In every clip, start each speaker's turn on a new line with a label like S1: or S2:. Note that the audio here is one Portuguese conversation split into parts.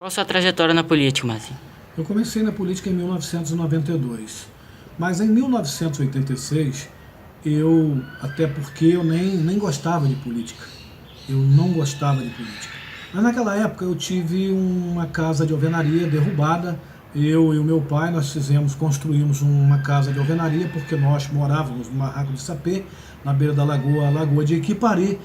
S1: Qual a sua trajetória na política, Marcinho?
S2: Eu comecei na política em 1992, mas em 1986, até porque eu nem gostava de política, eu não gostava de política. Mas naquela época eu tive uma casa de alvenaria derrubada, eu e o meu pai, construímos uma casa de alvenaria porque nós morávamos no Barranco de Sapê, na beira da lagoa, a Lagoa de Equipari,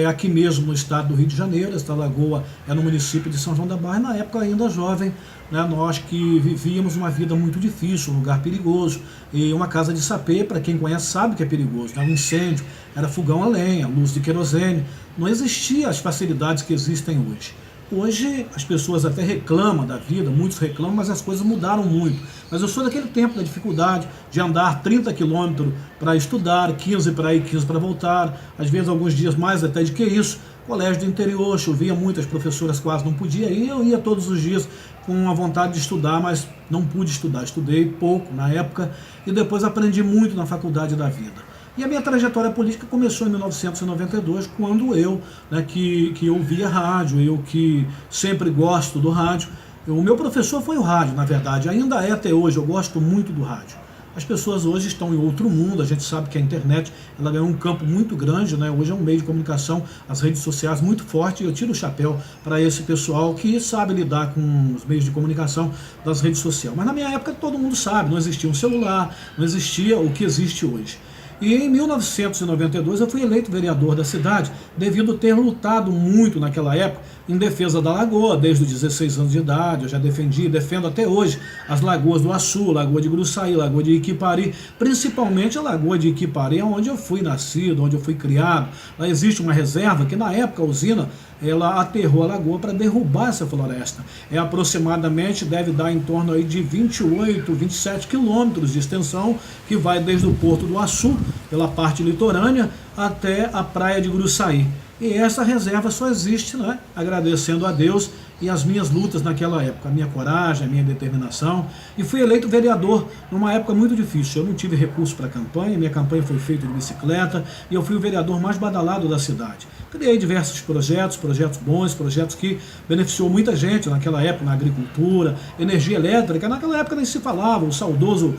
S2: aqui mesmo no estado do Rio de Janeiro. Esta lagoa é no município de São João da Barra, na época ainda jovem, né, nós que vivíamos uma vida muito difícil, um lugar perigoso, e uma casa de sapê, para quem conhece sabe que é perigoso, né, um incêndio, era fogão a lenha, luz de querosene, não existiam as facilidades que existem hoje. Hoje as pessoas até reclamam da vida, muitos reclamam, mas as coisas mudaram muito. Mas eu sou daquele tempo da dificuldade de andar 30 quilômetros para estudar, 15 para ir, 15 para voltar, às vezes alguns dias mais até de que isso. Colégio do interior, chovia muito, as professoras quase não podiam ir, eu ia todos os dias com a vontade de estudar, mas não pude estudar, estudei pouco na época e depois aprendi muito na faculdade da vida. E a minha trajetória política começou em 1992, quando eu, né, que ouvia rádio, eu que sempre gosto do rádio. O meu professor foi o rádio, na verdade, ainda é até hoje, eu gosto muito do rádio. As pessoas hoje estão em outro mundo, a gente sabe que a internet ela ganhou um campo muito grande, né? Hoje é um meio de comunicação, as redes sociais muito forte, e eu tiro o chapéu para esse pessoal que sabe lidar com os meios de comunicação das redes sociais. Mas na minha época todo mundo sabe, não existia um celular, não existia o que existe hoje. E em 1992 eu fui eleito vereador da cidade, devido a ter lutado muito naquela época em defesa da lagoa, desde os 16 anos de idade. Eu já defendi e defendo até hoje as lagoas do Açu, Lagoa de Gruçaí, Lagoa de Equipari, principalmente a Lagoa de Equipari, onde eu fui nascido, onde eu fui criado. Lá existe uma reserva que na época a usina ela aterrou a lagoa para derrubar essa floresta. Aproximadamente deve dar em torno aí de 28, 27 quilômetros de extensão, que vai desde o Porto do Açu, pela parte litorânea, até a praia de Gruçaí. E essa reserva só existe, né, agradecendo a Deus e as minhas lutas naquela época, a minha coragem, a minha determinação. E fui eleito vereador numa época muito difícil. Eu não tive recurso para a campanha, minha campanha foi feita de bicicleta, e eu fui o vereador mais badalado da cidade. Criei diversos projetos bons, projetos que beneficiou muita gente naquela época, na agricultura, energia elétrica. Naquela época nem se falava, o saudoso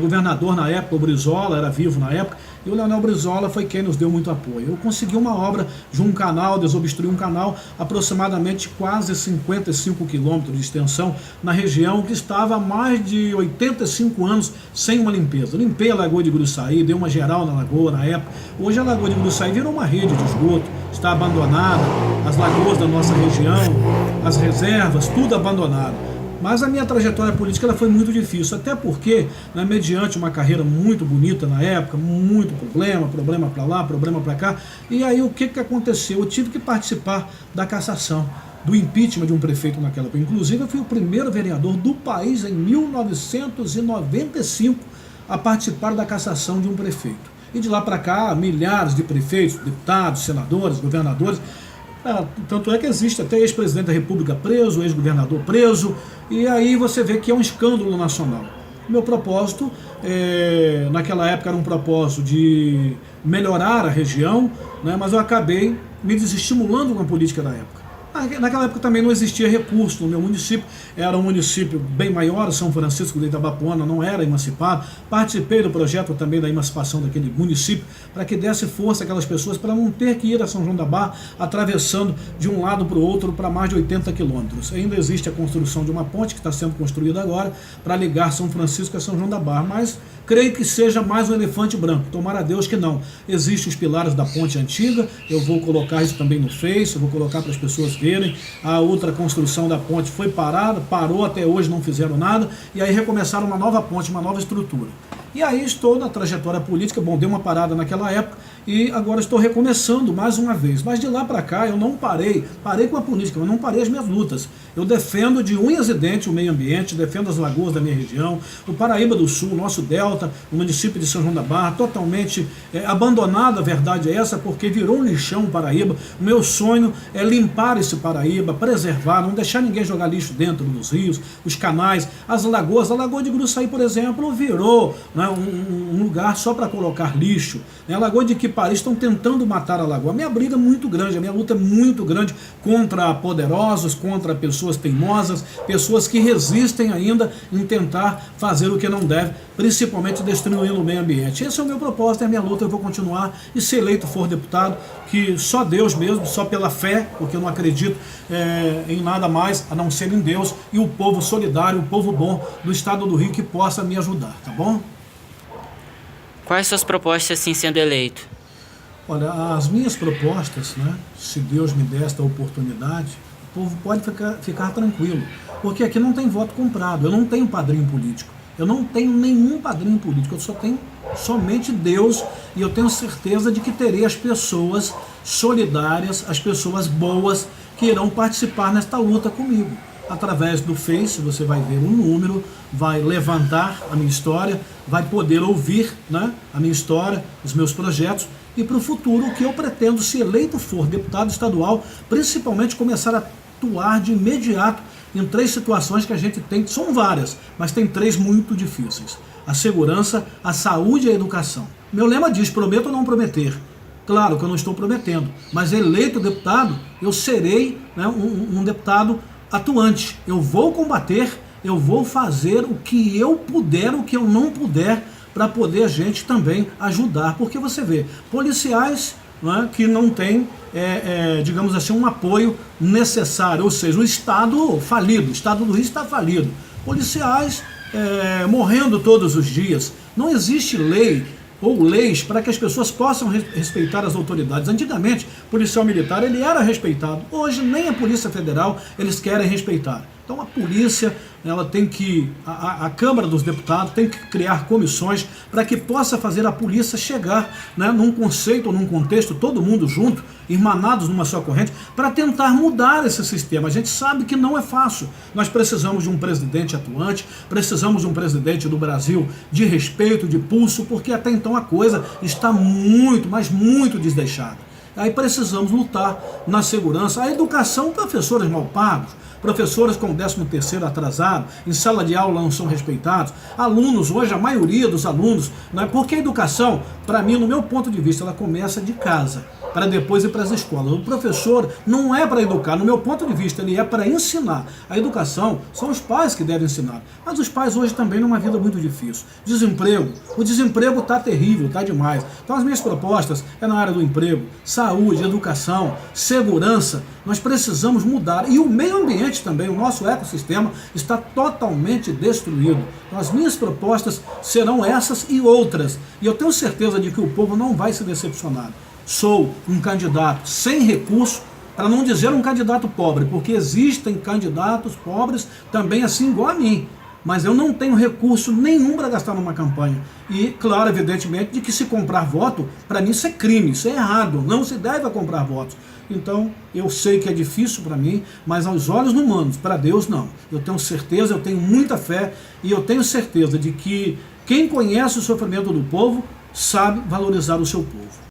S2: governador na época, o Brizola, era vivo na época, e o Leonel Brizola foi quem nos deu muito apoio. Eu consegui uma obra de um canal, desobstruir um canal, aproximadamente quase 55 quilômetros de extensão, na região que estava há mais de 85 anos sem uma limpeza. Limpei a Lagoa de Gruçaí, dei uma geral na lagoa na época. Hoje a Lagoa de Gruçaí virou uma rede de esgoto, está abandonada, as lagoas da nossa região, as reservas, tudo abandonado. Mas a minha trajetória política ela foi muito difícil, até porque, né, mediante uma carreira muito bonita na época, muito problema para lá, problema para cá, e aí o que aconteceu? Eu tive que participar da cassação, do impeachment de um prefeito naquela época. Inclusive eu fui o primeiro vereador do país em 1995 a participar da cassação de um prefeito. E de lá para cá, milhares de prefeitos, deputados, senadores, governadores. Tanto é que existe até ex-presidente da República preso, ex-governador preso, e aí você vê que é um escândalo nacional. Meu propósito, naquela época era um propósito de melhorar a região, né, mas eu acabei me desestimulando com a política da época. Naquela época também não existia recurso no meu município, era um município bem maior, São Francisco de Itabapoana não era emancipado. Participei do projeto também da emancipação daquele município, para que desse força àquelas pessoas, para não ter que ir a São João da Barra, atravessando de um lado para o outro para mais de 80 quilômetros. Ainda existe a construção de uma ponte que está sendo construída agora, para ligar São Francisco a São João da Barra, mas creio que seja mais um elefante branco, tomara a Deus que não. Existem os pilares da ponte antiga, eu vou colocar isso também no Face, eu vou colocar para as pessoas verem. A outra construção da ponte foi parada, parou até hoje, não fizeram nada, e aí recomeçaram uma nova ponte, uma nova estrutura. E aí estou na trajetória política, bom, dei uma parada naquela época, e agora estou recomeçando mais uma vez. Mas de lá para cá eu não parei com a política, eu não parei as minhas lutas. Eu defendo de unhas e dentes o meio ambiente, defendo as lagoas da minha região, o Paraíba do Sul, o nosso delta, o município de São João da Barra, totalmente abandonado, a verdade é essa, porque virou um lixão o Paraíba. O meu sonho é limpar esse Paraíba, preservar, não deixar ninguém jogar lixo dentro dos rios, os canais, as lagoas. A Lagoa de Gruçaí, por exemplo, virou, né, né, um lugar só para colocar lixo. A Lagoa de Quipari estão tentando matar a lagoa. A minha briga é muito grande, a minha luta é muito grande contra poderosos, contra pessoas teimosas, pessoas que resistem ainda em tentar fazer o que não deve, principalmente destruindo o meio ambiente. Esse é o meu propósito, é a minha luta, eu vou continuar, e se eleito for deputado, que só Deus mesmo, só pela fé, porque eu não acredito em nada mais a não ser em Deus e o povo solidário, o povo bom do estado do Rio que possa me ajudar, tá bom?
S1: Quais suas propostas assim sendo eleito?
S2: Olha, as minhas propostas, né, se Deus me der esta oportunidade, o povo pode ficar tranquilo, porque aqui não tem voto comprado, eu não tenho padrinho político, eu não tenho nenhum padrinho político, eu só tenho somente Deus, e eu tenho certeza de que terei as pessoas solidárias, as pessoas boas que irão participar nesta luta comigo. Através do Face, você vai ver um número, vai levantar a minha história, vai poder ouvir, né, a minha história, os meus projetos, e para o futuro o que eu pretendo, se eleito for deputado estadual, principalmente começar a atuar de imediato em 3 situações que a gente tem, são várias, mas tem 3 muito difíceis: a segurança, a saúde e a educação. Meu lema diz: prometo ou não prometer. Claro que eu não estou prometendo, mas eleito deputado, eu serei, né, um deputado atuante. Eu vou combater, eu vou fazer o que eu puder, o que eu não puder, para poder a gente também ajudar. Porque você vê, policiais, né, que não têm, digamos assim, um apoio necessário, ou seja, o Estado falido, o Estado do Rio está falido. Policiais morrendo todos os dias. Não existe lei ou leis para que as pessoas possam respeitar as autoridades. Antigamente, o policial militar ele era respeitado. Hoje, nem a Polícia Federal eles querem respeitar. Então a polícia, ela tem que, a Câmara dos Deputados tem que criar comissões para que possa fazer a polícia chegar, né, num conceito ou num contexto, todo mundo junto, irmanados numa só corrente, para tentar mudar esse sistema. A gente sabe que não é fácil. Nós precisamos de um presidente atuante, precisamos de um presidente do Brasil de respeito, de pulso, porque até então a coisa está muito, mas muito desleixada. Aí precisamos lutar na segurança, a educação, professores mal pagos, professores com 13º atrasado, em sala de aula não são respeitados, alunos, hoje a maioria dos alunos, né, porque a educação, para mim, no meu ponto de vista, ela começa de casa, para depois ir para as escolas. O professor não é para educar, no meu ponto de vista, ele é para ensinar. A educação são os pais que devem ensinar, mas os pais hoje também numa vida muito difícil. Desemprego, o desemprego está terrível, está demais. Então as minhas propostas é na área do emprego, saúde, educação, segurança. Nós precisamos mudar, e o meio ambiente também, o nosso ecossistema está totalmente destruído. Então as minhas propostas serão essas e outras, e eu tenho certeza de que o povo não vai se decepcionar. Sou um candidato sem recurso, para não dizer um candidato pobre, porque existem candidatos pobres também assim igual a mim, mas eu não tenho recurso nenhum para gastar numa campanha. E claro, evidentemente, de que se comprar voto, para mim isso é crime, isso é errado, não se deve comprar votos. Então eu sei que é difícil para mim, mas aos olhos humanos, para Deus não. Eu tenho certeza, eu tenho muita fé, e eu tenho certeza de que quem conhece o sofrimento do povo sabe valorizar o seu povo.